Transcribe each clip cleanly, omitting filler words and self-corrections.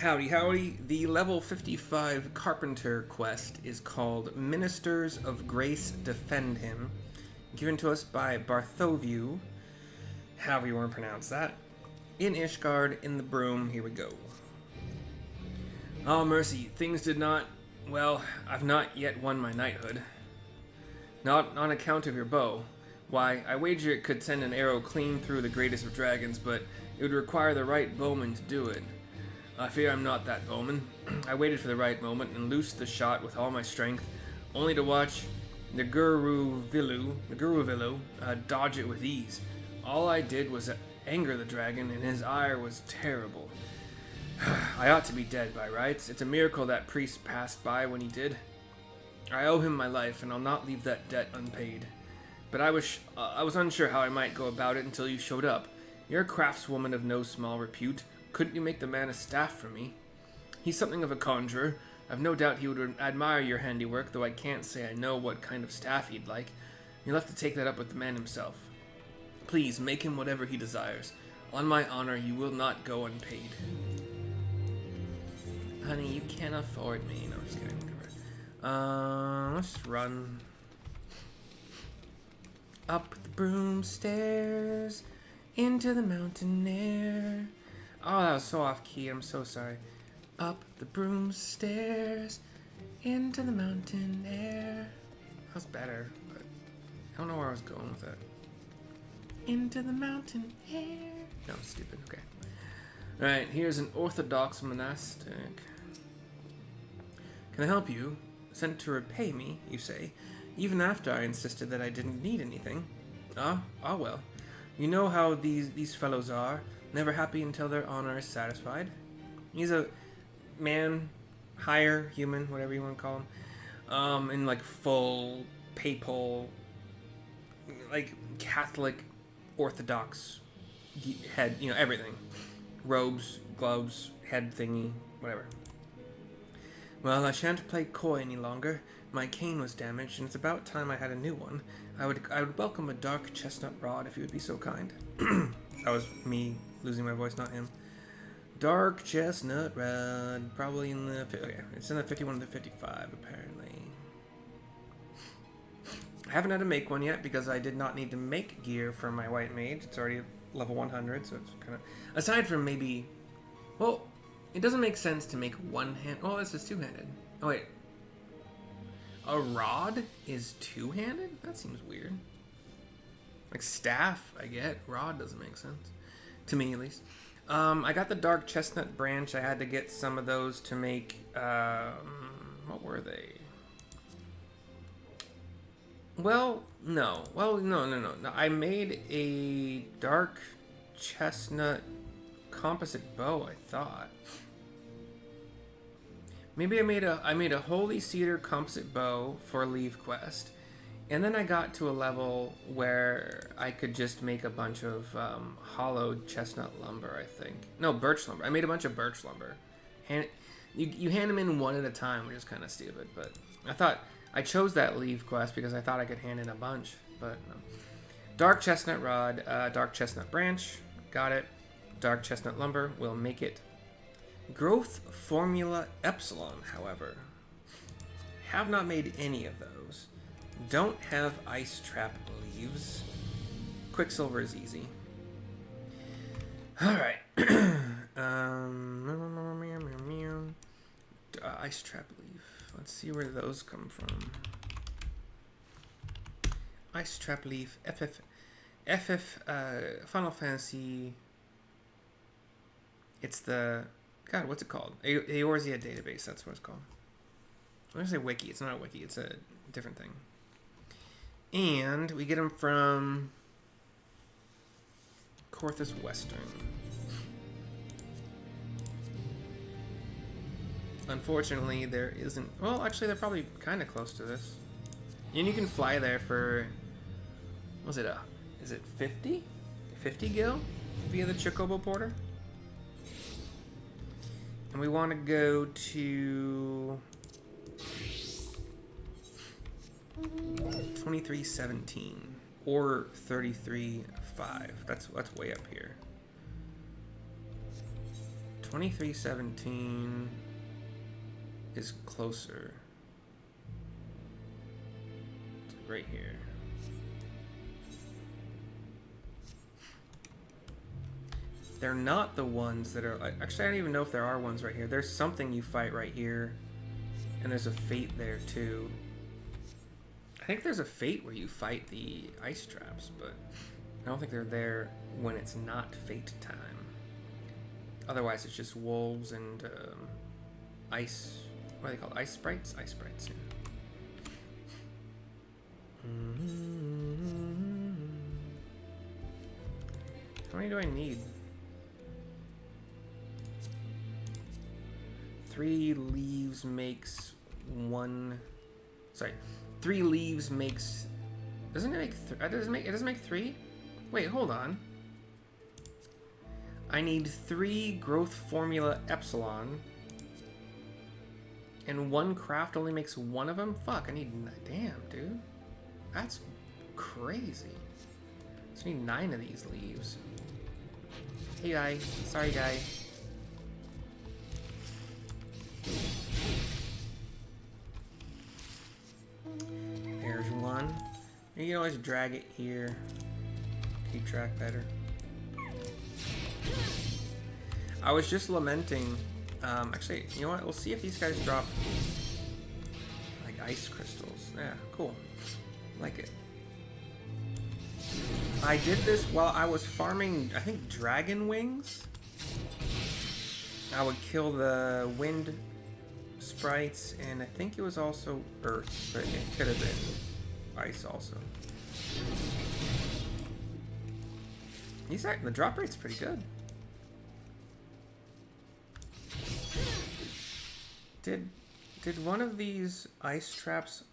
Howdy, howdy. The level 55 Carpenter quest is called Ministers of Grace Defend Him, given to us by Barthovieu, however you want to pronounce that, in Ishgard, in the Broom. Here we go. Oh, mercy, things did not... Well, I've not yet won my knighthood. Not on account of your bow. Why, I wager it could send an arrow clean through the greatest of dragons, but it would require the right bowman to do it. I fear I'm not that bowman. I waited for the right moment and loosed the shot with all my strength, only to watch the Guruvilu dodge it with ease. All I did was anger the dragon, and his ire was terrible. I ought to be dead by rights. It's a miracle that priest passed by when he did. I owe him my life, and I'll not leave that debt unpaid. But I was unsure how I might go about it until you showed up. You're a craftswoman of no small repute. Couldn't you make the man a staff for me? He's something of a conjurer. I've no doubt he would admire your handiwork, though I can't say I know what kind of staff he'd like. You'll have to take that up with the man himself. Please, make him whatever he desires. On my honor, you will not go unpaid. Honey, you can't afford me. No, I'm just kidding. Let's just run. Up the broom stairs, into the mountain air. Oh, that was so off key. I'm so sorry. Up the broom stairs, into the mountain air. That was better, but I don't know where I was going with it. Into the mountain air. No, stupid. Okay. Alright, here's an orthodox monastic. Can I help you? Sent to repay me, you say, even after I insisted that I didn't need anything. Ah, well. You know how these fellows are. Never happy until their honor is satisfied. He's a man, higher, human, whatever you want to call him, in like full papal, like Catholic, Orthodox head, you know, everything. Robes, gloves, head thingy, whatever. Well, I shan't play coy any longer. My cane was damaged, and it's about time I had a new one. I would welcome a dark chestnut rod if you would be so kind. That was me losing my voice, not him. Dark chestnut rod, probably in the... Okay, it's in the 51 to 55, apparently. I haven't had to make one yet because I did not need to make gear for my white mage. It's already level 100, so it's kind of... Aside from maybe... Well, it doesn't make sense to make one hand... Oh, this is two-handed. Oh, wait. A rod is two-handed? That seems weird. Like staff, I get. Rod doesn't make sense. To me, at least. I got the dark chestnut branch. I had to get some of those to make... what were they? Well, no. Well, no. I made a dark chestnut composite bow, I thought. Maybe I made a holy cedar composite bow for Leave Quest, and then I got to a level where I could just make a bunch of hollowed chestnut lumber. I think birch lumber. I made a bunch of birch lumber. You hand them in one at a time, which is kind of stupid. But I chose that Leave Quest because I thought I could hand in a bunch. But no. Dark chestnut rod, dark chestnut branch, got it. Dark chestnut lumber will make it. Growth Formula Epsilon, however. Have not made any of those. Don't have ice trap leaves. Quicksilver is easy. Alright. Ice trap leaf. Let's see where those come from. Ice trap leaf. Final Fantasy. It's the... God, what's it called? Eorzea database, that's what it's called. I'm going to say wiki. It's not a wiki. It's a different thing. And we get them from Corthus Western. Unfortunately, there isn't... Well, actually, they're probably kind of close to this. And you can fly there for... Was it Is it 50? 50 gil? Via the Chocobo Porter? And we want to go to 2317 or 33.5. That's way up here. 2317 is closer. It's right here. They're not the ones that are... Actually, I don't even know if there are ones right here. There's something you fight right here. And there's a fate there, too. I think there's a fate where you fight the ice traps, but I don't think they're there when it's not fate time. Otherwise, it's just wolves and ice... What are they called? Ice sprites? Ice sprites, yeah. How many do I need? 3 leaves makes 1... Sorry. 3 leaves makes... Doesn't it make... It doesn't make 3? Wait, hold on. I need 3 growth formula epsilon. And 1 craft only makes 1 of them? Fuck, I need... Damn, dude. That's crazy. I just need 9 of these leaves. Hey, guy. Sorry, guy. There's 1. You can always drag it here. Keep track better. I was just lamenting. Actually, you know what? We'll see if these guys drop like ice crystals. Yeah, cool. Like it. I did this while I was farming, I think, dragon wings. I would kill the wind sprites, and I think it was also earth, but it could have been ice also. The drop rate's pretty good. Did one of these ice traps...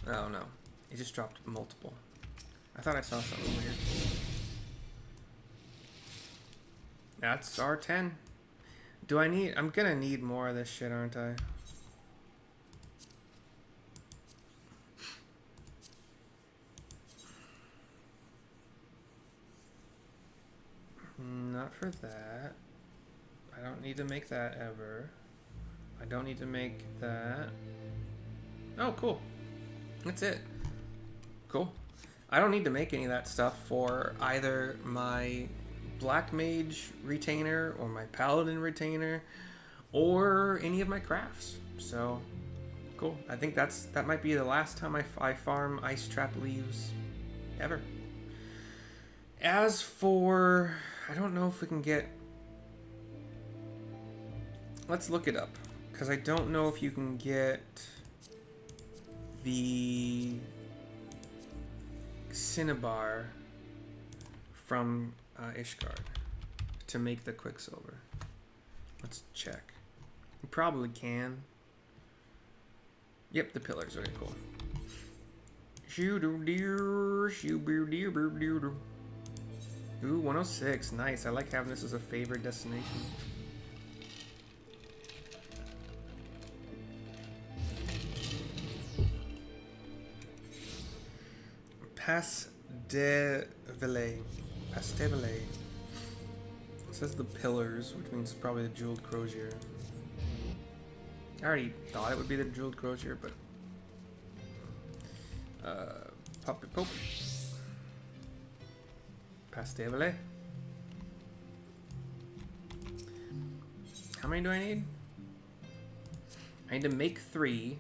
Oh no, it just dropped multiple. I thought I saw something weird. That's R10. Do I need... I'm gonna need more of this shit, aren't I? Not for that. I don't need to make that ever. I don't need to make that. Oh, cool. That's it. Cool. I don't need to make any of that stuff for either my Black Mage retainer or my Paladin retainer or any of my crafts. So, cool. I think that might be the last time I farm ice trap leaves ever. As for... I don't know if we can get... Let's look it up, because I don't know if you can get the Cinnabar from Ishgard to make the Quicksilver. Let's check. You probably can. Yep, the pillars. Okay, cool. Ooh, 106. Nice. I like having this as a favorite destination. Pass de Ville. Pass de Ville. It says the pillars, which means probably the jeweled crozier. I already thought it would be the jeweled crozier, but pop it pope. Pass de Ville. How many do I need? I need to make 3.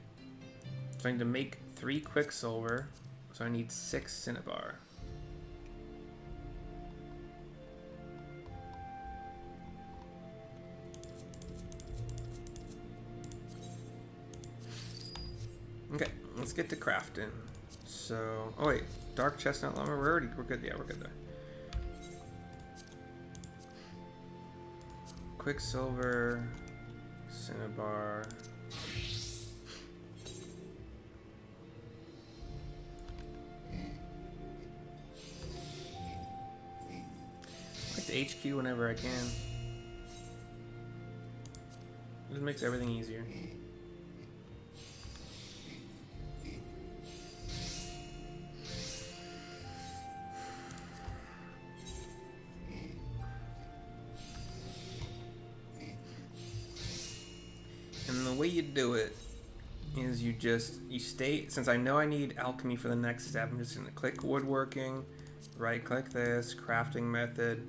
So I need to make 3 Quicksilver. So I need 6 Cinnabar. Okay, let's get to crafting. So, oh wait, dark chestnut lumber. We're good. Yeah, we're good there. Quicksilver, Cinnabar. HQ whenever I can. It makes everything easier. way you do it is you stay, since I know I need alchemy for the next step, I'm just going to click woodworking, right click this, crafting method,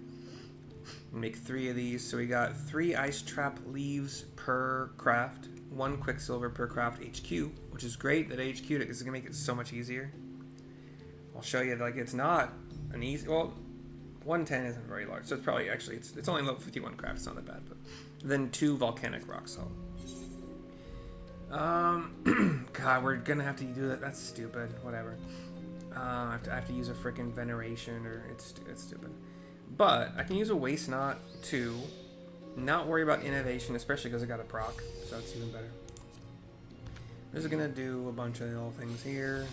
make 3 of these. So we got 3 ice trap leaves per craft, 1 quicksilver per craft HQ, which is great. That HQ is going to make it so much easier. I'll show you, like, it's not an easy, well, 110 isn't very large, so it's probably, actually, it's only level 51 craft, it's not that bad. But then 2 volcanic rock salt. God, we're gonna have to do that. That's stupid. Whatever. I have to use a freaking veneration, or it's stupid. But I can use a waste knot to not worry about innovation, especially because I got a proc, so it's even better. I'm just gonna do a bunch of little things here.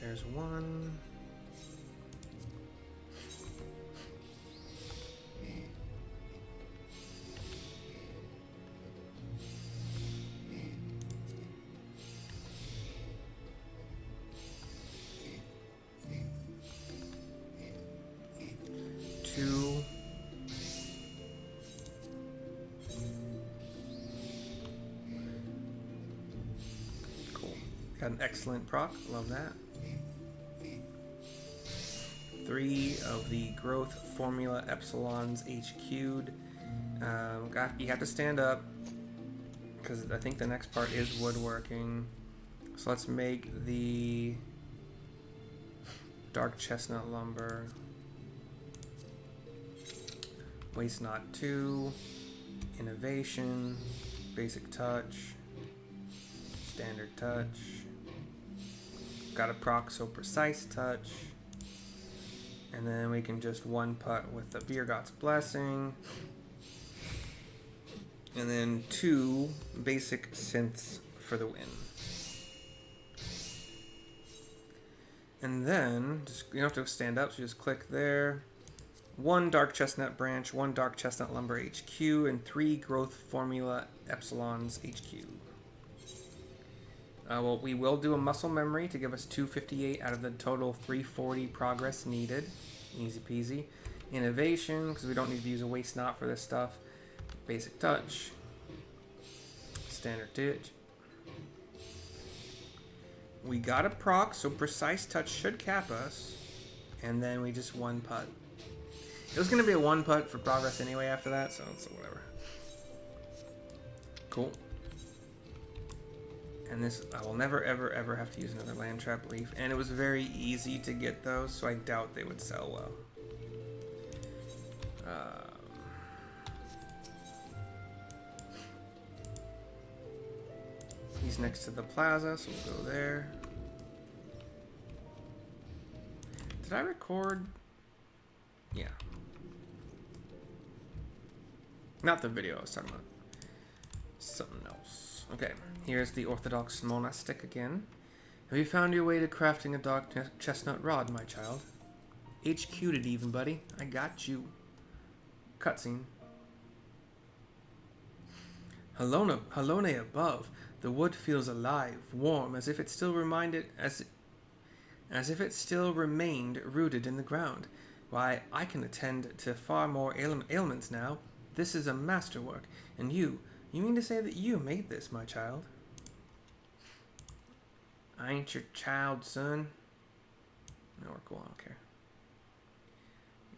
There's 1. Cool. Got an excellent proc. Love that. 3 of the growth formula epsilons HQ'd. You have to stand up because I think the next part is woodworking. So let's make the dark chestnut lumber. Waste knot 2, innovation, basic touch, standard touch. Got a proc, so precise touch. And then we can just 1-putt with the Virgot's Blessing. And then 2 basic synths for the win. And then, you don't have to stand up, so just click there. 1 dark chestnut branch, 1 dark chestnut lumber HQ, and 3 growth formula epsilons HQ. Well, we will do a muscle memory to give us 258 out of the total 340 progress needed. Easy peasy. Innovation, because we don't need to use a waste knot for this stuff. Basic touch. Standard ditch. We got a proc, so precise touch should cap us. And then we just 1-putt. It was going to be a 1-putt for progress anyway after that, so whatever. Cool. And this, I will never, ever, ever have to use another land trap leaf. And it was very easy to get those, so I doubt they would sell well. He's next to the plaza, so we'll go there. Did I record? Yeah. Not the video I was talking about. Something else. Okay, here's the Orthodox monastic again. Have you found your way to crafting a dark chestnut rod, my child? HQ'd it even, buddy. I got you. Cutscene. Halone above. The wood feels alive, warm, as if it still remained rooted in the ground. Why, I can attend to far more ailments now. This is a masterwork. And you mean to say that you made this, my child? I ain't your child, son. No, we're cool, I don't care.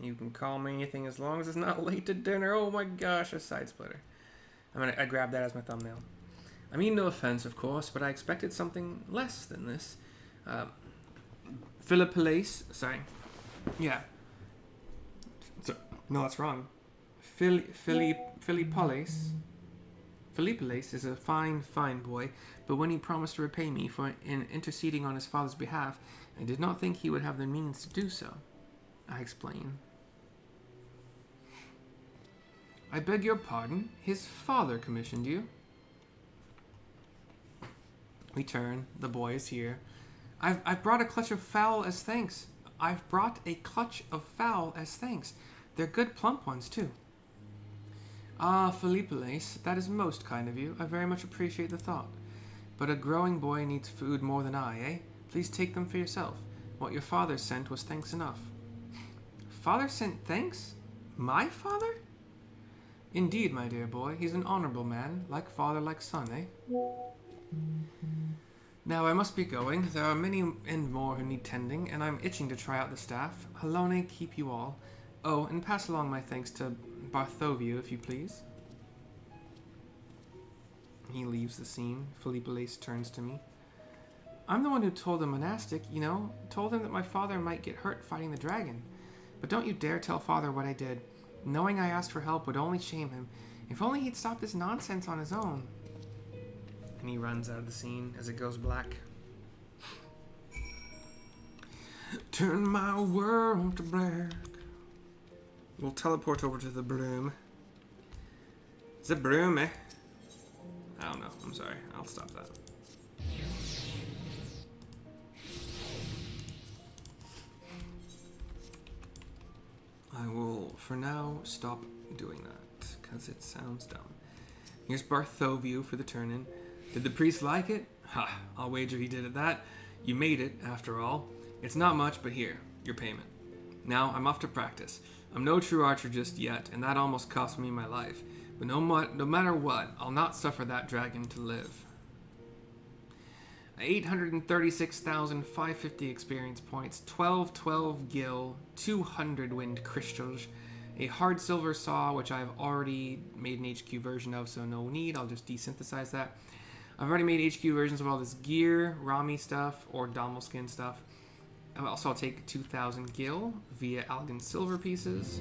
You can call me anything as long as it's not late to dinner. Oh my gosh, a side splitter. I grabbed that as my thumbnail. I mean, no offense, of course, but I expected something less than this. Philippales, sorry. Yeah. So, no, that's wrong. Philippales is a fine boy, but when he promised to repay me for interceding on his father's behalf, I did not think he would have the means to do so. I explain. I beg your pardon? His father commissioned you? We turn. The boy is here. I've brought a clutch of fowl as thanks. They're good plump ones, too. Ah, Philippales, that is most kind of you. I very much appreciate the thought. But a growing boy needs food more than I, eh? Please take them for yourself. What your father sent was thanks enough. Father sent thanks? My father? Indeed, my dear boy. He's an honorable man. Like father, like son, eh? Now I must be going. There are many and more who need tending, and I'm itching to try out the staff. Halone keep you all. Oh, and pass along my thanks to Barthovieu, if you please. He leaves the scene. Philippe Lace turns to me. I'm the one who told the monastic, you know, told him that my father might get hurt fighting the dragon. But don't you dare tell father what I did. Knowing I asked for help would only shame him. If only he'd stop this nonsense on his own. And he runs out of the scene as it goes black. Turn my world to black. We'll teleport over to the broom. The broom, eh? I don't know. I'm sorry. I'll stop that. I will, for now, stop doing that, because it sounds dumb. Here's Barthovieu for the turn-in. Did the priest like it? Ha, I'll wager he did at that. You made it, after all. It's not much, but here, your payment. Now, I'm off to practice. I'm no true archer just yet, and that almost cost me my life. But no matter what, I'll not suffer that dragon to live. 836,550 experience points, 12 gil, 200 wind crystals, a hard silver saw, which I've already made an HQ version of, so no need. I'll just desynthesize that. I've already made HQ versions of all this gear, Rami stuff, or Dommel skin stuff. Also, I'll take 2,000 gil via Algan silver pieces.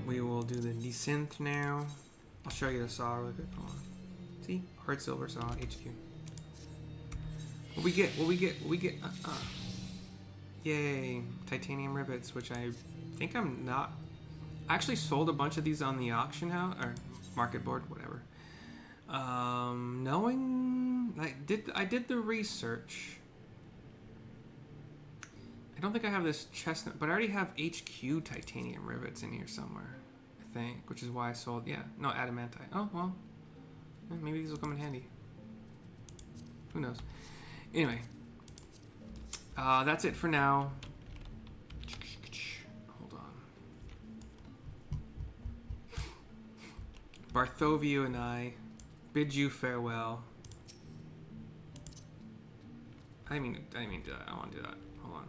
We will do the desynth now. I'll show you the saw really quick. Hold on. See? Hard silver saw, HQ. What we get? Yay. Titanium rivets, which I think I'm not... I actually sold a bunch of these on the auction house, or market board, whatever. Knowing... I did the research. I don't think I have this chestnut, but I already have HQ titanium rivets in here somewhere, I think, which is why I sold... Yeah, no, adamantite. Oh, well. Maybe these will come in handy. Who knows? Anyway. That's it for now. Hold on. Barthovieu and I bid you farewell. I didn't mean to do that. I don't want to do that. Hold on.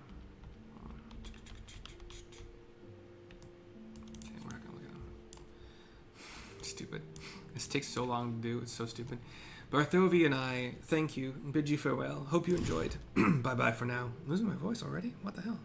Okay, we're not going to look at them. Stupid. This takes so long to do. It's so stupid. Barthovieu and I thank you and bid you farewell. Hope you enjoyed. Bye-bye for now. I'm losing my voice already? What the hell?